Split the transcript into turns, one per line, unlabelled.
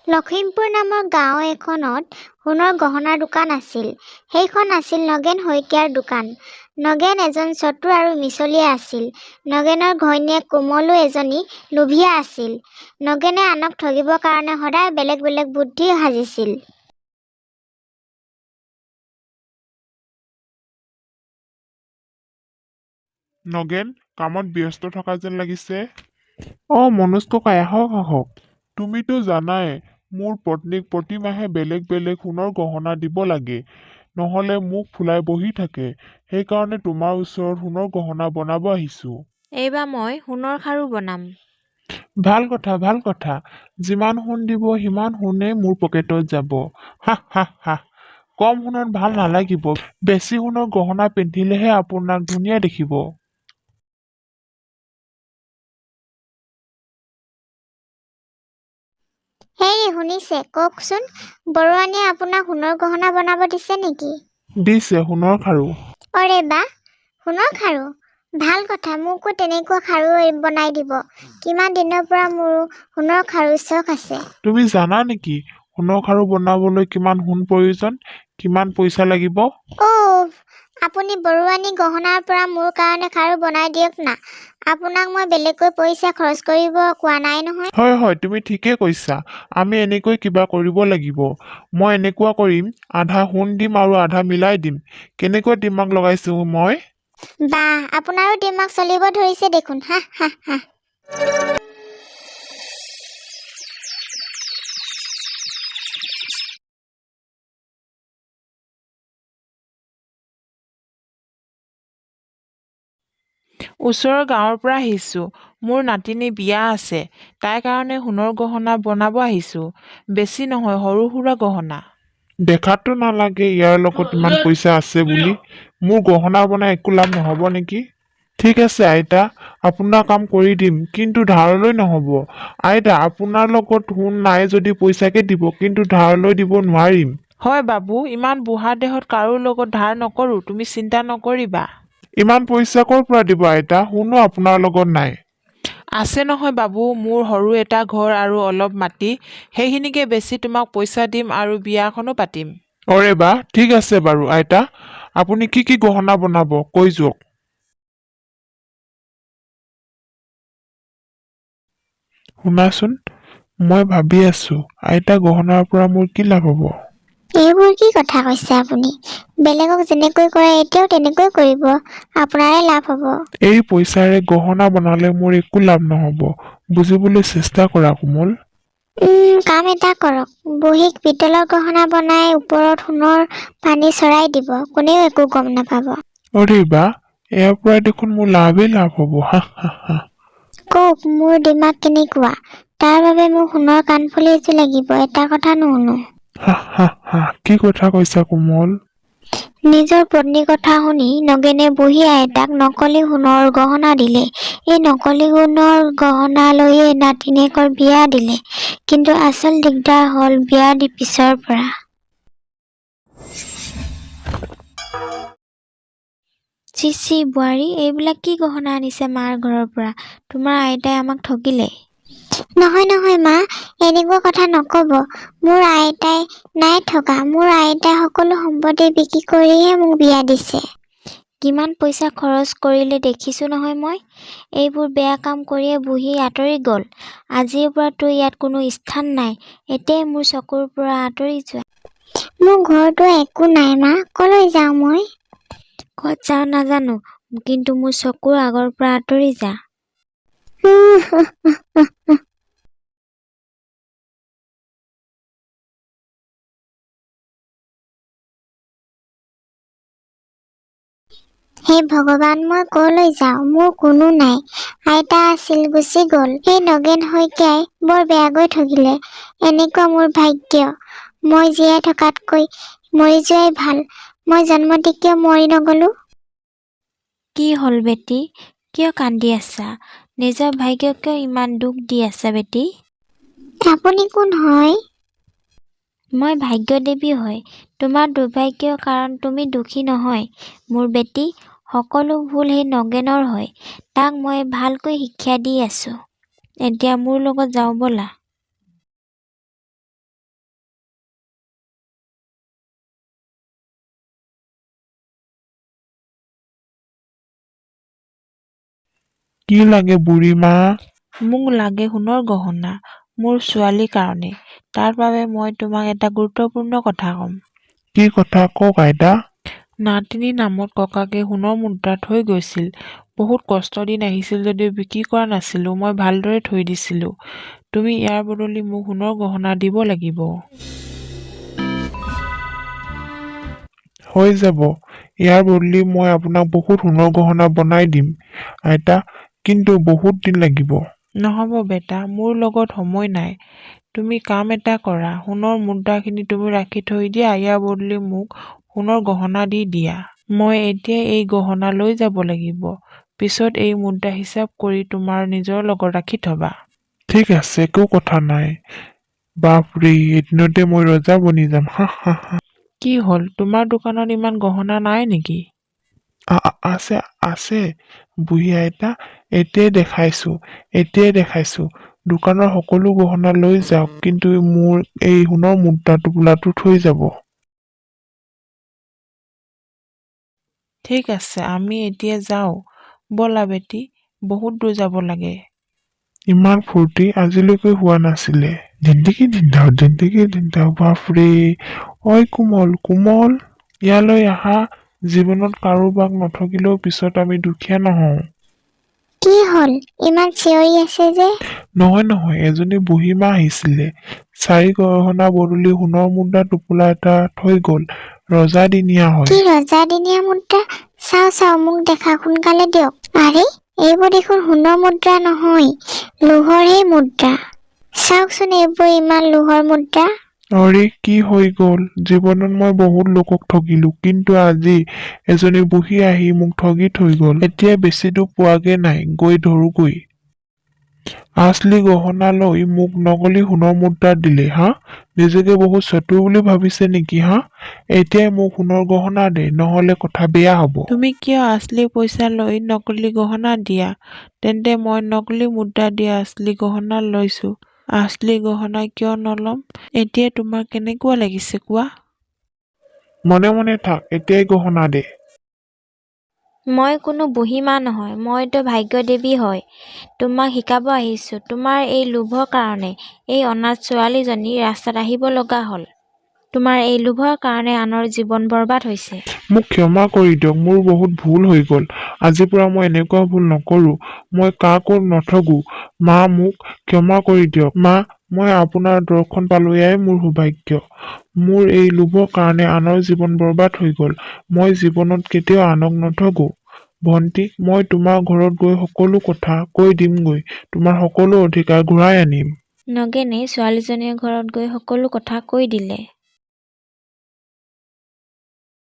লখিমপুৰ নামৰ গাঁও এখনত সোণৰ গহনাৰ দোকান আছিল। সেইখন আছিল নগেন শইকীয়াৰ দোকান। নগেন এজন চতুৰ আৰু মিছলীয়া আছিল। নগেনৰ ঘৈণীয়েক কোমলো এজনী লোভীয়া আছিল। নগেনে আনক ঠগিবৰ কাৰণে সদায় বেলেগ বেলেগ বুদ্ধি সাজিছিল।
নগেন, কামত ব্যস্ত থকা যেন লাগিছে। মনোজ ককাই, আহক আহক। তুমিতো জানাই মোৰ পত্নীক প্ৰতি মাহে বেলেগ বেলেগ সোণৰ গহনা দিব লাগে, নহলে মুখ ফুলাই বহি থাকে। সেইকাৰণে তোমাৰ ওচৰত সোণৰ গহনা বনাব আহিছো।
এইবাৰ মই সোণৰ খাৰু বনাম।
ভাল কথা, ভাল কথা। যিমান সোণ দিব সিমান সোণেই মোৰ পকেটত যাব। হাহ হাহ হাহ। কম সোণত ভাল নালাগিব। বেছি সোণৰ গহনা পিন্ধিলেহে আপোনাক ধুনীয়া দেখিব।
হেৰি শুনিছে, কওকচোন, বৰুৱানীয়ে আপোনাক সোণৰ গহনা বনাব দিছে নেকি?
দিছে, সোণৰ খাৰু।
অৰে বা, সোণৰ খাৰু? ভাল কথা, মোকো তেনেকুৱা খাৰু বনাই দিব। কিমান দিনৰ পৰা মোৰ সোণৰ খাৰু চখ আছে।
তুমি জানা নেকি সোণৰ খাৰু বনাবলৈ কিমান সোণ প্ৰয়োজন, কিমান পইচা লাগিব?
আপুনি বৰুৱানী গহনাৰ পৰা মোৰ কাৰণে খাৰু বনাই দিয়ক না। আপোনাক মই বেলেগকৈ পইচা খৰচ কৰিব কোৱা নাই নহয়।
হয় হয়, তুমি ঠিকে কৈছা। আমি এনেকৈ কিবা কৰিব লাগিব। মই এনেকুৱা কৰিম, আধা সোণ দিম আৰু আধা মিলাই দিম। কেনেকৈ দিমাগ লগাইছো মই।
বাহ, আপোনাৰো দিমাগ চলিব ধৰিছে দেখোন। হা হা হা।
ওচৰৰ গাঁৱৰ পৰা আহিছো। মোৰ নাতিনী বিয়া আছে। তাইৰ কাৰণে সোণৰ গহনা বনাব আহিছো। বেছি নহয়, সৰু সুৰা গহনা।
দেখাতো নালাগে ইয়াৰ লগত ইমান পইচা আছে বুলি। মোৰ গহনা বনাই একো লাভ নহব নেকি? ঠিক আছে আইতা, আপোনাৰ কাম কৰি দিম, কিন্তু ধাৰলৈ নহব। আইতা, আপোনাৰ লগত সোণ নাই যদি পইচাকে দিব, কিন্তু ধাৰলৈ দিব নোৱাৰিম।
হয় বাবু, ইমান বুঢ়া দেহত কাৰো লগত ধাৰ নকৰো, তুমি চিন্তা নকৰিবা।
ইমান পইচা ক'ৰ পৰা দিব আইতা? সোণো আপোনাৰ লগত নাই।
আছে নহয় বাবু, মোৰ সৰু এটা ঘৰ আৰু অলপ মাটি। সেইখিনিকে বেছি তোমাক পইচা দিম আৰু বিয়াখনো পাতিম।
অৰে বা, ঠিক আছে বাৰু আইতা। আপুনি কি কি গহনা বনাব কৈ যাওক। শুনাচোন, মই ভাবি আছো আইতা, গহনাৰ পৰা মোৰ কি লাভ হব?
এইবোৰ কি কথা কৈছে আপুনি? বেলেগক যেনেকৈ কৰে এতিয়াও তেনেকৈ কৰিব, আপোনাৰে লাভ হ'ব।
এই পইচাৰে গহনা বনালে মোৰ একো লাভ নহব। বুজিবলৈ চেষ্টা কৰা কোমল।
কাম এটা কৰক, বহীক পিতলৰ গহনা বনাই ওপৰত সোণৰ পানী চৰাই দিব, কোনেও একো গম নাপাব।
অৰে বা, ইয়াৰ পৰা দেখোন মোৰ লাভেই লাভ হব। হা হা হা।
কওক, মোৰ দিমাগ কেনেকুৱা? তাৰ বাবে মোক সোণৰ কাণফুলি এযোৰ লাগিব, এটা কথা নুশুনো।
হা হা হা, কি কথা কৈছা কোমল?
নিজৰ পত্নীৰ কথা শুনি নগেনে বুঢ়ী আইতাক নকলি সোণৰ গহনা দিলে। এই নকলি সোণৰ গহনা লৈয়ে নাতিনীয়েকৰ বিয়া দিলে। কিন্তু আচল দিগদাৰ হ'ল বিয়াৰ পিছৰ পৰা। চিচি বোৱাৰী, এইবিলাক কি গহনা আনিছে মাৰ ঘৰৰ পৰা? তোমাৰ আইতাই আমাক ঠগিলে। নহয় নহয় মা, এনেকুৱা কথা নকব। মোৰ আইতাই নাই ঠগা। মোৰ আইতাই সকলো সম্পত্তি বিক্ৰী কৰিহে মোক বিয়া দিছে। কিমান পইচা খৰচ কৰিলে দেখিছো নহয় মই। এইবোৰ বেয়া কাম কৰিয়ে বুঢ়ী আঁতৰি গল। আজিৰ পৰা তোৰ ইয়াত কোনো স্থান নাই। এতিয়াই মোৰ চকুৰ পৰা আঁতৰি যোৱা। মোৰ ঘৰতো একো নাই মা, কলৈ যাওঁ মই? ক'ত যাওঁ নাজানো, কিন্তু মোৰ চকুৰ আগৰ পৰা আঁতৰি যা। হে ভগৱান, মই কলৈ যাওঁ? মোৰ কোনো নাই। আইতা আছিল, গুচি গল। সেই নগেন শইকীয়াই বৰ বেয়াকৈ ঠগিলে। এনেকুৱা মোৰ ভাগ্য। মই জীয়াই থকাতকৈ মৰি যোৱাই ভাল। মই জন্মতে কিয় মৰি নগলো? কি হ'ল বেটি, কিয় কান্দি আছা? নিজৰ ভাগ্যক কিয় ইমান দুখ দি আছা বেটি? আপুনি কোন হয়? মই ভাগ্যদেৱী হয়। তোমাৰ দুৰ্ভাগ্য, কাৰণ তুমি দুখী নহয় মোৰ বেটি। সকলো ভুল সেই নগেনৰ হয়। তাক মই ভালকৈ শিক্ষা দি আছো। এতিয়া মোৰ লগত যাওঁ ব'লা।
কি লাগে বুঢ়ী মা?
মোক লাগে সোণৰ গহনা মোৰ ছোৱালীৰ কাৰণে। তাৰ বাবে মই তোমাক এটা গুৰুত্বপূৰ্ণ কথা ক'ম।
কি কথা কওক আইতা?
নাতিনীৰ নামত ককাকে সোণৰ মুদ্ৰা থৈ গৈছিল। বহুত কষ্ট দিন আহিছিল যদিও বিক্ৰী কৰা নাছিলোঁ। মই ভালদৰে থৈ দিছিলোঁ। তুমি ইয়াৰ বদলি মোক সোণৰ গহনা দিব লাগিব।
হৈ যাব। ইয়াৰ বদলি মই আপোনাক বহুত সোণৰ গহনা বনাই দিম আইতা, কিন্তু বহুত দিন লাগিব।
নহ'ব বেটা, মোৰ লগত সময় নাই। তুমি কাম এটা কৰা, সোণৰ মুদ্ৰাখিনি তুমি ৰাখি থৈ দিয়া, ইয়াৰ বদলি মোক সোণৰ গহনা দি দিয়া। মই এতিয়া এই গহনা লৈ যাব লাগিব। পিছত এই মুদ্ৰা হিচাপ কৰি তোমাৰ নিজৰ লগত ৰাখি থবা।
ঠিক আছে, একো কথা নাই। বাপৰে, এদিনতে মই ৰজা বনি যাম। হা হা হা।
কি হ'ল, তোমাৰ দোকানত ইমান গহনা নাই নেকি?
আছে আছে বুঢ়ী আইতা, এতিয়াই দেখাইছো। দোকানৰ সকলো গহনা লৈ যাওক, কিন্তু মোৰ এই সোণৰ মুদ্ৰা টোপোলাটো থৈ যাব।
ঠিক আছে, আমি এতিয়া যাওঁ। ব'লা বেটি, বহুত দূৰ যাব লাগে।
ইমান ফূৰ্তি আজিলৈকে হোৱা নাছিলে। জিন্দিগি ধিন্দাও, বাপৰে। ঐ কোমল, ইয়ালৈ আহা। জীৱনত কাৰোবাক নঠগিলেও পিছত আমি দুখীয়া নহওঁ।
কি হ'ল ইমান চিঞৰি আছে যে?
নহয়, এজনী বুঢ়ী মা আহিছিলে। চাৰি গহনা বদলি সোণৰ মুদ্ৰা টোপোলা এটা থৈ গল। ৰজাদিনীয়া হয়।
কি ৰজাদিনীয়া মুদ্ৰা? চাও মোক দেখা, সোনকালে দিয়ক। আৰে, এইবোৰ দেখোন সোণৰ মুদ্ৰা নহয়, লোহৰহে মুদ্ৰা। চাওকচোন, এইবোৰ ইমান লোহৰ মুদ্ৰা।
অৰে, কি হৈ গল? জীৱনত মই বহুত লোকক ঠগিলো, কিন্তু আজি এজনী বুঢ়ী আহি মোক ঠগি থৈ গল। এতিয়া বেছি দূৰ পোৱাগে নাই, গৈ ধৰোগৈ। আচলি গহনা লৈ মোক নকলি সোণৰ মুদ্ৰা দিলে। হা, নিজকে বহুত চতুৰ বুলি ভাবিছে নেকি? হা, এতিয়াই মোক সোণৰ গহনা দে, নহলে কথা বেয়া হব।
তুমি কিয় আচলি পইচা লৈ নকলি গহনা দিয়া? তেন্তে মই নকলি মুদ্ৰা দিয়া আচলি গহনা লৈছো। আচলি গহনা কিয় নল'ম? এতিয়া তোমাৰ কেনেকুৱা লাগিছে কোৱা?
মনে মনে থাক, এতিয়াই গহনা দে।
মই কোনো বুঢ়ীমা নহয়, মইতো ভাগ্যদেৱী হয়। তোমাক শিকাব আহিছো। তোমাৰ এই লোভৰ কাৰণে এই অনাথ ছোৱালীজনী ৰাস্তাত আহিব লগা হ'ল। তোমাৰ এই লোভৰ কাৰণে আনৰ জীৱন বৰবাদ হৈছে।
মোক ক্ষমা কৰি দিয়ক, মোৰ বহুত ভুল হৈ গল। আজিৰ পৰা মই এনেকুৱা ভুল নকৰো। মই কাকো নঠগো। মা, মোক ক্ষমা কৰি দিয়ক। মা, মই আপোনাৰ দৰ্শন পালো, এয়াই মোৰ সৌভাগ্য। মোৰ এই লোভৰ কাৰণে আনৰ জীৱন বৰবাদ হৈ গল। মই জীৱনত কেতিয়াও আনক নঠগো। ভন্টি, মই তোমাৰ ঘৰত গৈ সকলো কথা কৈ দিমগৈ। তোমাৰ সকলো অধিকাৰ ঘূৰাই আনিম।
নগেনে ছোৱালীজনীয়ে ঘৰত গৈ সকলো কথা কৈ দিলে।